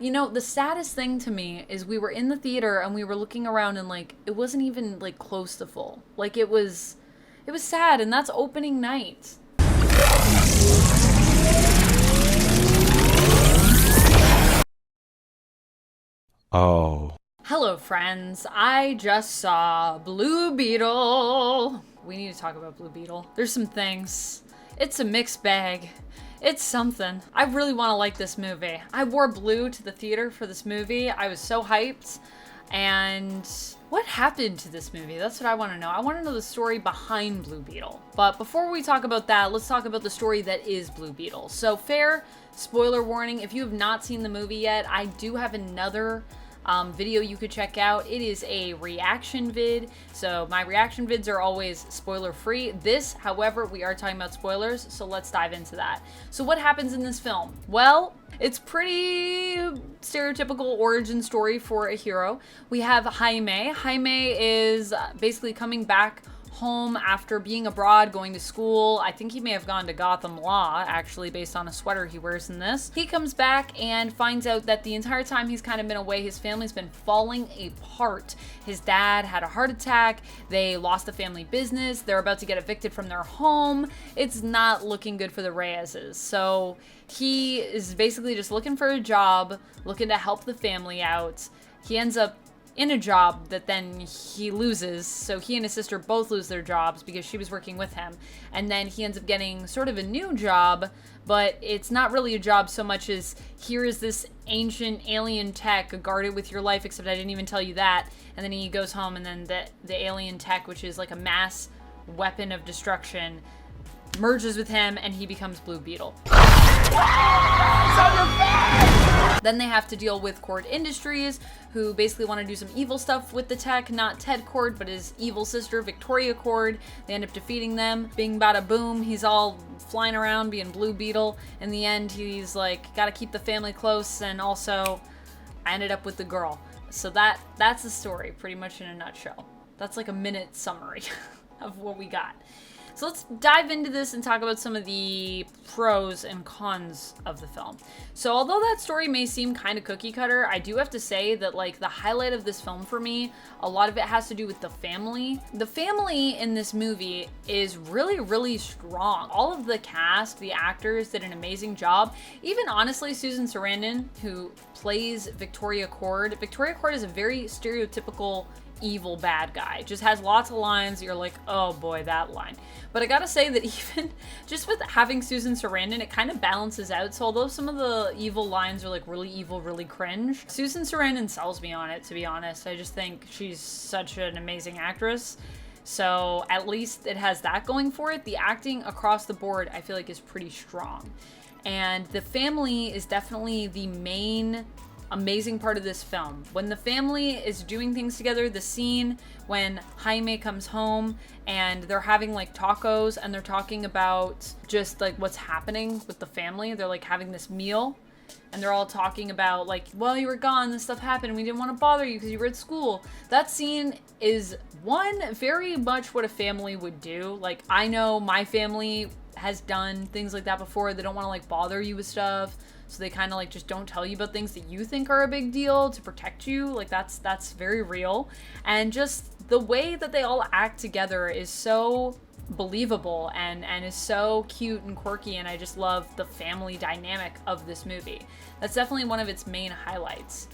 You know, the saddest thing to me is we were in the theater and we were looking around and like it wasn't even like close to full. Like it was sad, and that's opening night. Oh. Hello friends. I just saw Blue Beetle. We need to talk about Blue Beetle. There's some things. It's a mixed bag. It's something. I really want to like this movie. I wore blue to the theater for this movie. I was so hyped. And what happened to this movie? That's what I want to know. I want to know the story behind Blue Beetle. But before we talk about that, let's talk about the story that is Blue Beetle. So fair spoiler warning, if you have not seen the movie yet, I do have another video you could check out. It is a reaction vid, so my reaction vids are always spoiler free. This, however, we are talking about spoilers, so let's dive into that. So what happens in this film? Well, it's pretty stereotypical origin story for a hero. We have Jaime. Jaime is basically coming back home after being abroad, going to school. I think he may have gone to Gotham Law, actually, based on a sweater he wears in this. He comes back and finds out that the entire time he's kind of been away, his family's been falling apart. His dad had a heart attack. They lost the family business. They're about to get evicted from their home. It's not looking good for the Reyes's. So he is basically just looking for a job, looking to help the family out. He ends up in a job that then he loses. So he and his sister both lose their jobs because she was working with him. And then he ends up getting sort of a new job, but it's not really a job so much as here is this ancient alien tech, guard it with your life, except I didn't even tell you that. And then he goes home and then the alien tech, which is like a mass weapon of destruction, merges with him and he becomes Blue Beetle. Then they have to deal with Cord Industries, who basically want to do some evil stuff with the tech, not Ted Cord, but his evil sister, Victoria Cord. They end up defeating them. Bing bada boom, he's all flying around being Blue Beetle. In the end, he's like, gotta keep the family close, and also, I ended up with the girl. So that's the story, pretty much in a nutshell. That's like a minute summary of what we got. So let's dive into this and talk about some of the pros and cons of the film. So although that story may seem kind of cookie cutter, I do have to say that like the highlight of this film for me, a lot of it has to do with the family. The family in this movie is really, really strong. All of the cast, the actors did an amazing job. Even honestly, Susan Sarandon, who plays Victoria Cord. Victoria Cord is a very stereotypical evil bad guy. Just has lots of lines. You're like, oh boy, that line. But I gotta say that even just with having Susan Sarandon, it kind of balances out. So although some of the evil lines are like really evil, really cringe, Susan Sarandon sells me on it, to be honest. I just think she's such an amazing actress. So at least it has that going for it. The acting across the board, I feel like, is pretty strong. And the family is definitely the main amazing part of this film. When the family is doing things together, the scene when Jaime comes home and they're having like tacos and they're talking about just like what's happening with the family. They're like having this meal and they're all talking about like, well, you were gone, this stuff happened, we didn't want to bother you because you were at school. That scene is one, very much what a family would do. Like, I know my family has done things like that before. They don't want to like bother you with stuff. So they kind of like just don't tell you about things that you think are a big deal to protect you. Like that's very real. And just the way that they all act together is so believable and is so cute and quirky, and I just love the family dynamic of this movie. That's definitely one of its main highlights.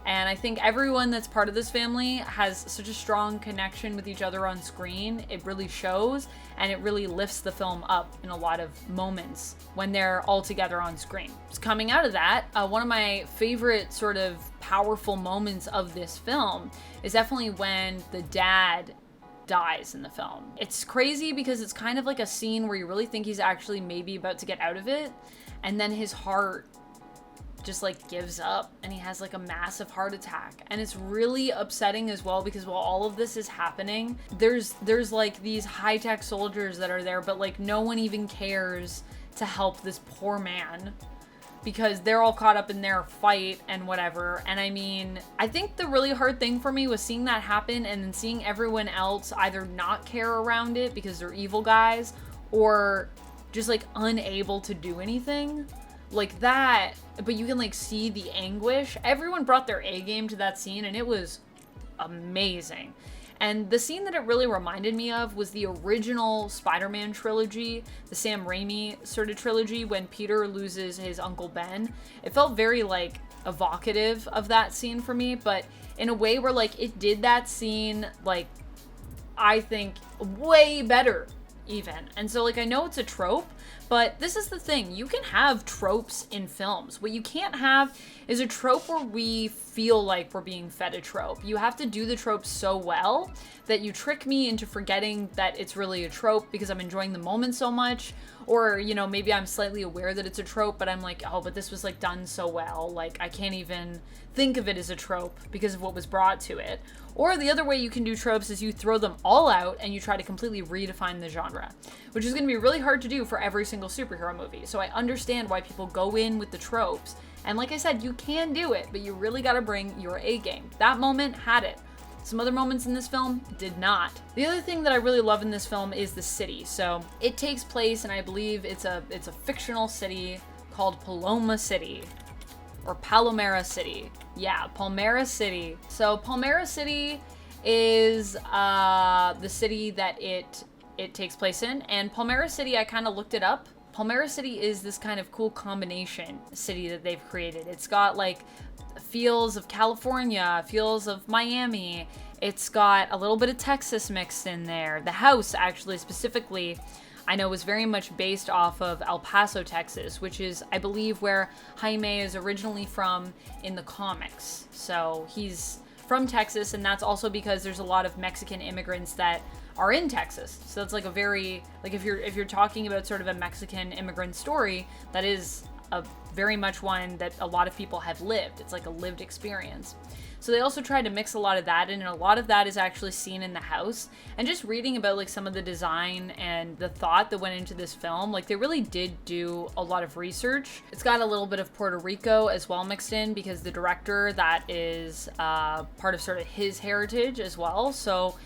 And I think everyone that's part of this family has such a strong connection with each other on screen. It really shows, and it really lifts the film up in a lot of moments when they're all together on screen. So coming out of that, one of my favorite sort of powerful moments of this film is definitely when the dad dies in the film. It's crazy because it's kind of like a scene where you really think he's actually maybe about to get out of it, and then his heart just like gives up and he has like a massive heart attack. And it's really upsetting as well because while all of this is happening, there's like these high-tech soldiers that are there, but like no one even cares to help this poor man because they're all caught up in their fight and whatever. And I mean, I think the really hard thing for me was seeing that happen and then seeing everyone else either not care around it because they're evil guys or just like unable to do anything. like that, but you can like see the anguish. Everyone brought their A game to that scene, and it was amazing. And the scene that it really reminded me of was the original Spider-Man trilogy, the Sam Raimi sort of trilogy, when Peter loses his Uncle Ben. It felt very like evocative of that scene for me, but in a way where like it did that scene like, I think, way better even. And so like, I know it's a trope, but this is the thing. You can have tropes in films. What you can't have is a trope where we feel like we're being fed a trope. You have to do the trope so well that you trick me into forgetting that it's really a trope because I'm enjoying the moment so much. Or, you know, maybe I'm slightly aware that it's a trope, but I'm like, oh, but this was like done so well. Like, I can't even think of it as a trope because of what was brought to it. Or the other way you can do tropes is you throw them all out and you try to completely redefine the genre, which is going to be really hard to do for every single superhero movie. So I understand why people go in with the tropes. And like I said, you can do it, but you really got to bring your A game. That moment had it. Some other moments in this film did not. The other thing that I really love in this film is the city. So it takes place, and I believe it's a fictional city called Paloma City. Or Palomera City. Yeah, Palmera City. So Palmera City is the city that it takes place in. And Palmera City, I kind of looked it up. Palmera City is this kind of cool combination city that they've created. It's got like feels of California, feels of Miami. It's got a little bit of Texas mixed in there. The house, actually, specifically, I know was very much based off of El Paso, Texas, which is, I believe, where Jaime is originally from in the comics. So he's from Texas, and that's also because there's a lot of Mexican immigrants that are in Texas. So it's like a very, like if you're talking about sort of a Mexican immigrant story, that is a very much one that a lot of people have lived. It's like a lived experience. So they also tried to mix a lot of that in, and a lot of that is actually seen in the house. And just reading about like some of the design and the thought that went into this film, like they really did do a lot of research. It's got a little bit of Puerto Rico as well mixed in because the director, that is part of sort of his heritage as well. So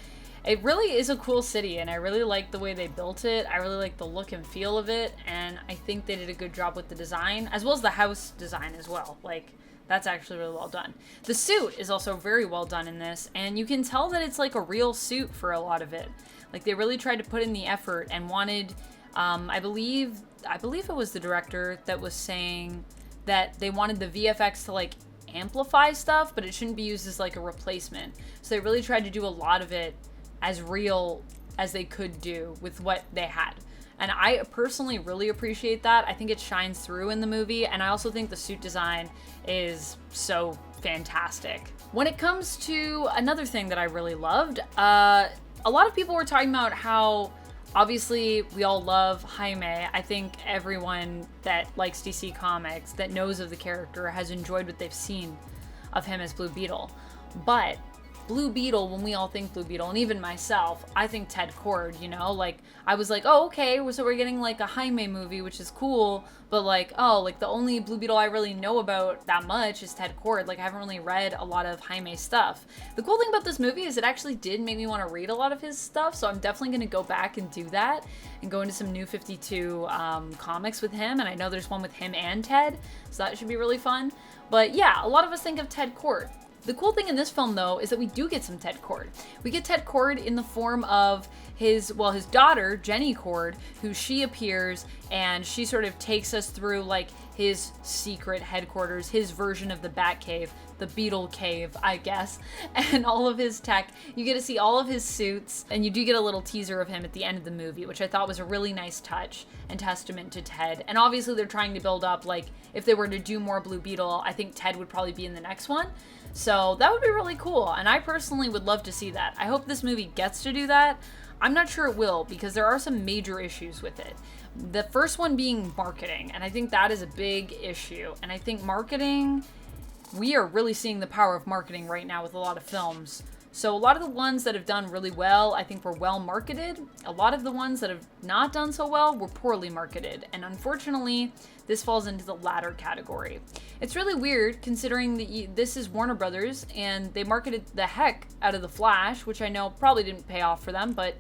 it really is a cool city, and I really like the way they built it. I really like the look and feel of it, and I think they did a good job with the design, as well as the house design as well. Like, that's actually really well done. The suit is also very well done in this, and you can tell that it's like a real suit for a lot of it. Like, they really tried to put in the effort and wanted, I believe it was the director that was saying that they wanted the VFX to like amplify stuff, but it shouldn't be used as like a replacement. So they really tried to do a lot of it as real as they could do with what they had. And I personally really appreciate that. I think it shines through in the movie, and I also think the suit design is so fantastic. When it comes to another thing that I really loved, a lot of people were talking about how obviously we all love Jaime. I think everyone that likes DC Comics, that knows of the character, has enjoyed what they've seen of him as Blue Beetle. But Blue Beetle, when we all think Blue Beetle, and even myself, I think Ted Cord, you know? Like, I was like, oh, okay, so we're getting, like, a Jaime movie, which is cool, but, like, oh, like, the only Blue Beetle I really know about that much is Ted Cord. Like, I haven't really read a lot of Jaime stuff. The cool thing about this movie is it actually did make me want to read a lot of his stuff, so I'm definitely going to go back and do that, and go into some New 52 comics with him, and I know there's one with him and Ted, so that should be really fun. But, yeah, a lot of us think of Ted Cord. The cool thing in this film, though, is that we do get some Ted Cord. We get Ted Cord in the form of his daughter, Jenny Cord, who she appears, and she sort of takes us through, like, his secret headquarters, his version of the Batcave, the Beetle Cave, I guess, and all of his tech. You get to see all of his suits, and you do get a little teaser of him at the end of the movie, which I thought was a really nice touch and testament to Ted. And obviously they're trying to build up, like, if they were to do more Blue Beetle, I think Ted would probably be in the next one. So that would be really cool, and I personally would love to see that. I hope this movie gets to do that. I'm not sure it will, because there are some major issues with it. The first one being marketing, and I think that is a big issue. And I think marketing, we are really seeing the power of marketing right now with a lot of films. So a lot of the ones that have done really well, I think were well marketed. A lot of the ones that have not done so well were poorly marketed. And unfortunately, this falls into the latter category. It's really weird considering that this is Warner Brothers and they marketed the heck out of The Flash, which I know probably didn't pay off for them, but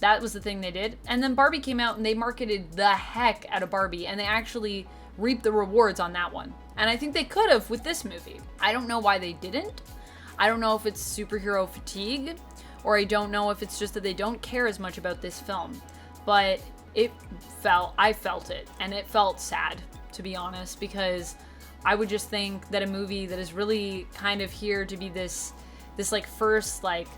that was the thing they did. And then Barbie came out and they marketed the heck out of Barbie, and they actually reap the rewards on that one. And I think they could have with this movie. I don't know why they didn't. I don't know if it's superhero fatigue, or I don't know if it's just that they don't care as much about this film. But I felt it, and it felt sad, to be honest, because I would just think that a movie that is really kind of here to be this like first like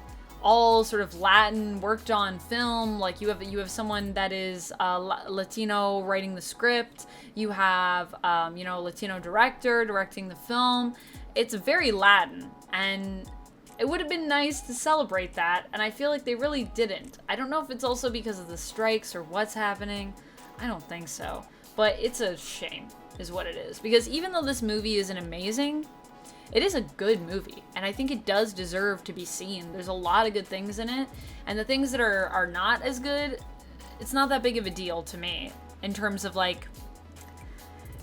all sort of Latin worked on film, like you have someone that is Latino writing the script, you have a Latino director directing the film. It's very Latin, and it would have been nice to celebrate that, and I feel like they really didn't. I don't know if it's also because of the strikes or what's happening. I don't think so, but it's a shame is what it is, because even though this movie isn't amazing, it is a good movie, and I think it does deserve to be seen. There's a lot of good things in it, and the things that are not as good, it's not that big of a deal to me in terms of like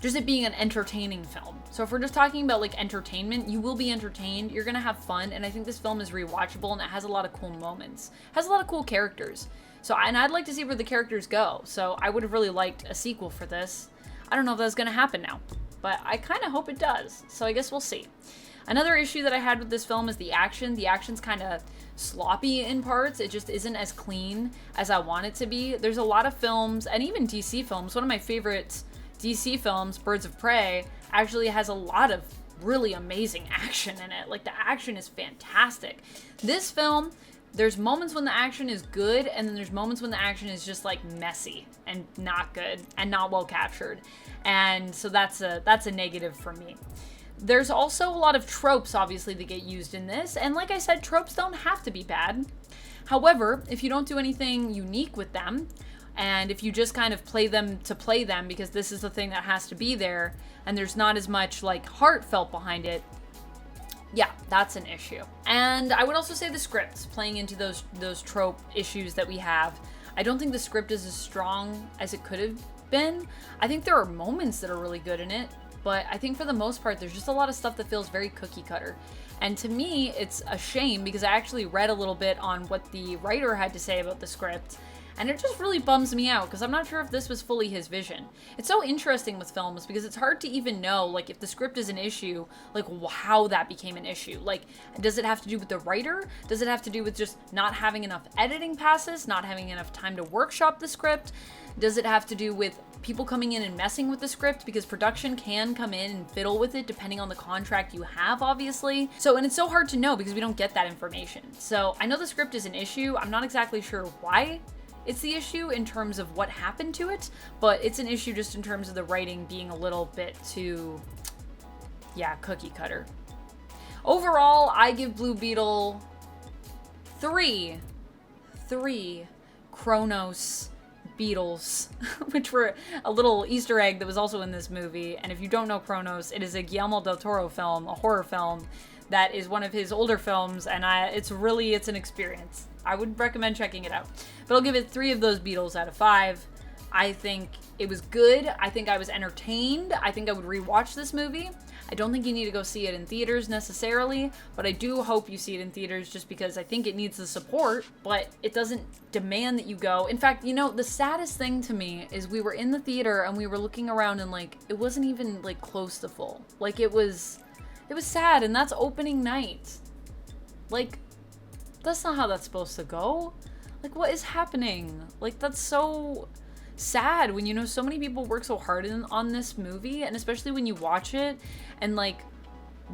just it being an entertaining film. So if we're just talking about like entertainment, you will be entertained, you're gonna have fun, and I think this film is rewatchable, and it has a lot of cool moments. It has a lot of cool characters. So, and I'd like to see where the characters go. So I would have really liked a sequel for this. I don't know if that's gonna happen now, but I kind of hope it does. So I guess we'll see. Another issue that I had with this film is the action. The action's kind of sloppy in parts. It just isn't as clean as I want it to be. There's a lot of films, and even DC films. One of my favorites DC films, Birds of Prey, actually has a lot of really amazing action in it. Like, the action is fantastic. This film, there's moments when the action is good, and then there's moments when the action is just like messy and not good and not well captured. And so that's a negative for me. There's also a lot of tropes, obviously, that get used in this, and like I said, tropes don't have to be bad. However, if you don't do anything unique with them, and if you just kind of play them to play them because this is the thing that has to be there, and there's not as much like heartfelt behind it, yeah, that's an issue. And I would also say the script, playing into those trope issues that we have. I don't think the script is as strong as it could have been. I think there are moments that are really good in it, but I think for the most part, there's just a lot of stuff that feels very cookie cutter. And to me, it's a shame because I actually read a little bit on what the writer had to say about the script, and it just really bums me out because I'm not sure if this was fully his vision. It's so interesting with films because it's hard to even know, like, if the script is an issue, like, how that became an issue. Like, does it have to do with the writer? Does it have to do with just not having enough editing passes, not having enough time to workshop the script? Does it have to do with people coming in and messing with the script? Because production can come in and fiddle with it depending on the contract you have, obviously. So, and it's so hard to know because we don't get that information. So I know the script is an issue. I'm not exactly sure why it's the issue in terms of what happened to it, but it's an issue just in terms of the writing being a little bit too, yeah, cookie cutter. Overall, I give Blue Beetle three Kronos beetles, which were a little Easter egg that was also in this movie. And if you don't know Kronos, it is a Guillermo del Toro film, a horror film that is one of his older films, and it's an experience. I would recommend checking it out. But I'll give it 3 of those beetles out of 5. I think it was good. I think I was entertained. I think I would rewatch this movie. I don't think you need to go see it in theaters necessarily, but I do hope you see it in theaters just because I think it needs the support, but it doesn't demand that you go. In fact, the saddest thing to me is we were in the theater and we were looking around and like, it wasn't even like close to full. Like it was sad, and that's opening night. Like, that's not how that's supposed to go. Like, what is happening? Like, that's so sad when so many people work so hard on this movie, and especially when you watch it and like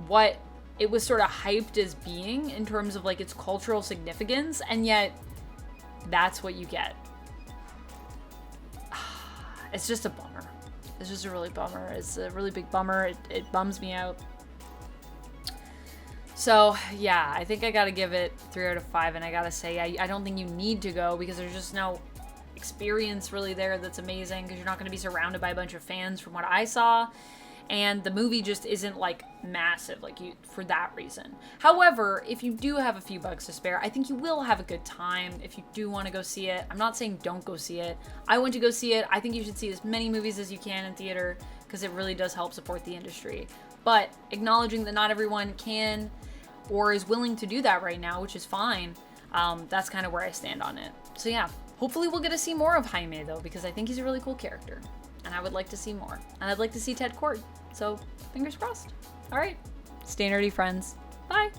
what it was sort of hyped as being in terms of like its cultural significance, and yet that's what you get. It's just a bummer. It's just a really bummer. It's a really big bummer. It bums me out. So, yeah, I think I gotta give it 3 out of 5, and I gotta say, I don't think you need to go because there's just no experience really there that's amazing because you're not gonna be surrounded by a bunch of fans from what I saw, and the movie just isn't, like, massive, for that reason. However, if you do have a few bucks to spare, I think you will have a good time if you do want to go see it. I'm not saying don't go see it. I went to go see it. I think you should see as many movies as you can in theater because it really does help support the industry. But acknowledging that not everyone can or is willing to do that right now, which is fine, that's kind of where I stand on it. So yeah, hopefully we'll get to see more of Jaime though, because I think he's a really cool character. and I would like to see more. And I'd like to see Ted Cord. So, fingers crossed. All right. Stay nerdy, friends. Bye.